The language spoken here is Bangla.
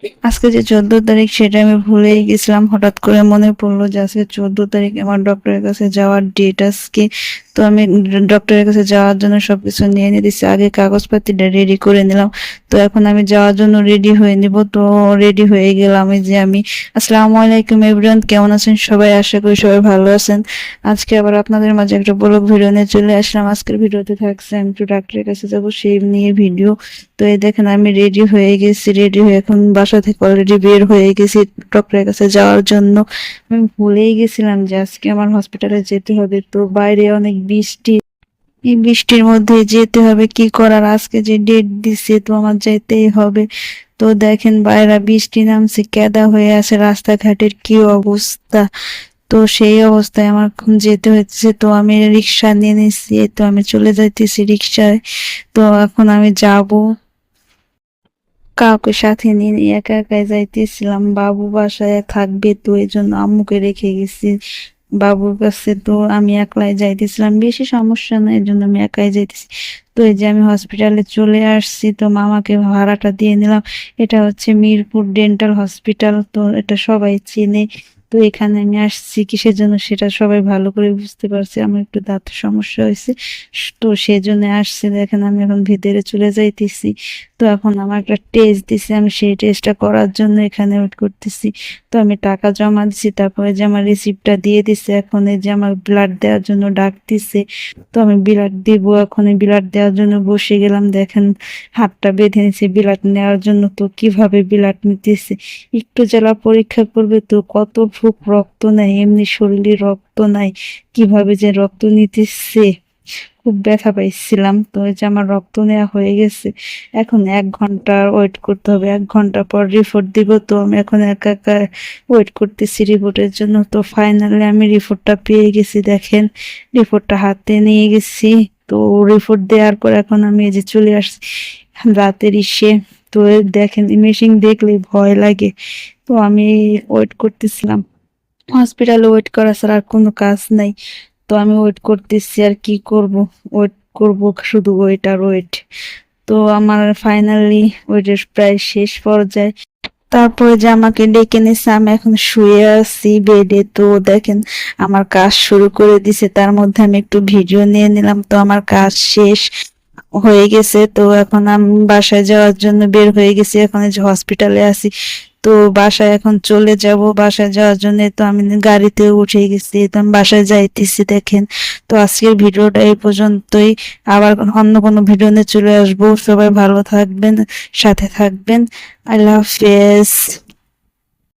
আজকে যে 14 তারিখ সেটা আমি ভুলেই গেছিলাম। হঠাৎ করে মনে পড়লো যে আজকে 14 তারিখ আমার ডক্টরের কাছে যাওয়ার ডেট আজকে। তো আমি ডক্টরের কাছে যাওয়ার জন্য সবকিছু নিয়ে দিচ্ছি, আগে কাগজপাতিটা রেডি করে নিলাম। তো এখন আমি যাওয়ার জন্য রেডি হয়ে নিব। তো রেডি হয়ে গেলাম। এই যে আমি, আসসালামু আলাইকুম এভরিওয়ান, কেমন আছেন সবাই? আশা করি সবাই ভালো আছেন। আজকে আবার আপনাদের মাঝে একটা ব্লগ ভিডিও নিয়ে চলে আসলাম। আজকের ভিডিওতে থাকছে আমি একটু ডাক্তারের কাছে যাবো সেই নিয়ে ভিডিও। তো এই দেখেন আমি রেডি হয়ে গেছি, রেডি হয়ে এখন বাসা থেকে অলরেডি বের হয়ে গেছি ডক্টরের কাছে যাওয়ার জন্য। আমি ভুলেই গেছিলাম যে আজকে আমার হসপিটালে যেতে হবে। তো বাইরে অনেক বৃষ্টি, এই বৃষ্টির মধ্যে যেতে হবে, কি করার, আজকে যে ডেট দিচ্ছে তো আমার যেতেই হবে। তো দেখেন বাইরে বৃষ্টি নামছে, কাদা হয়ে আছে, রাস্তাঘাটের কি অবস্থা। তো সেই অবস্থায় আমার এখন যেতে হচ্ছে। তো আমি রিক্সা নিয়ে নিচ্ছি, তো আমি চলে যাইতেছি রিক্সায়। তো এখন আমি যাব, কাউকে সাথে নিয়ে একা একাই যাইতেছিলাম। বাবু বাসায় থাকবে, তো এই জন্য আম্মুকে রেখে গেছি বাবুর কাছে। তো আমি একলাই যাইতেছিলাম, বেশি সমস্যা নাই, এই জন্য আমি একাই যাইতেছি। তো এই যে আমি হসপিটালে চলে আসছি। তো মামাকে ভাড়াটা দিয়ে নিলাম। এটা হচ্ছে মিরপুর ডেন্টাল হসপিটাল, তো এটা সবাই চেনে। তো এখানে আমি আসছি কিসের জন্য সেটা সবাই ভালো করে বুঝতে পারছে, আমার একটু দাঁতের সমস্যা হয়েছে। তো সেজন্য আসছি। দেখেন আমি এখন ভিতরে চলে যাইতেছি। তো এখন আমার একটা টেস্ট দিছে, আমি সেই টেস্টটা করার জন্য এখানে ওয়েট করতেছি। তো আমি টাকা জমা দিছি, তারপরে যে আমার রিসিপ্টটা দিয়ে দিছে। এখন এই যে আমার ব্লাড দেওয়ার জন্য ডাকতেছে। তো আমি ব্লাড দিব, এখন ব্লাড দেওয়ার জন্য বসে গেলাম। দেখেন হাতটা বেঁধে নিছে ব্লাড নেওয়ার জন্য। তো কিভাবে ব্লাড নিতেছে, একটু জ্বালা পরীক্ষা করবে, তো কত ফুক রক্ত নাই, এমনি শরীরে রক্ত নাই, কিভাবে যে রক্ত নিতেছে। খুব ব্যথা পাইছিলাম। তো এই যে আমার রক্ত নেওয়া হয়ে গেছে। এখন 1 ঘন্টা ওয়েট করতে হবে, 1 ঘন্টা পর রিপোর্ট দিব। তো আমি এখন একা একা ওয়েট করতেছি রিপোর্টের জন্য। তো ফাইনালি আমি রিপোর্টটা পেয়ে গেছি। দেখেন রিপোর্টটা হাতে নিয়ে গেছি। তো রিপোর্ট দেওয়ার পর এখন আমি এই যে চলে আসছি রাতের ইসে। তো দেখেন মেশিন দেখলে ভয় লাগে। তো আমি ওয়েট করতেছিলাম, হসপিটালে ওয়েট করা ছাড়া আর কোনো কাজ নাই। তো আমি ওয়েট করতেছি, আর কি করব, ওয়েট করব, শুধু ওয়েট আর ওয়েট। তো আমার ফাইনালি ওয়েটের প্রায় শেষ পর্যায়ে। তারপরে যে আমাকে ডেকে নিছে, আমি এখন শুয়ে আছি বেডে। তো দেখেন আমার কাজ শুরু করে দিছে, তার মধ্যে আমি একটু ভিডিও নিয়ে নিলাম। তো আমার কাজ শেষ হয়ে গেছে। তো এখন আমি বাসায় যাওয়ার জন্য বের হয়ে গেছি, এখন এই যে হসপিটালে আছি। তো বাসায় এখন চলে যাব, বাসায় যাওয়ার জন্য তো আমি গাড়িতে উঠে গেছি, তো আমি বাসায় যাইতেছি। দেখেন তো আজকের ভিডিওটা এই পর্যন্তই। আবার অন্য কোনো ভিডিও নিয়ে চলে আসবো। সবাই ভালো থাকবেন, সাথে থাকবেন। আল্লাহ হাফেজ।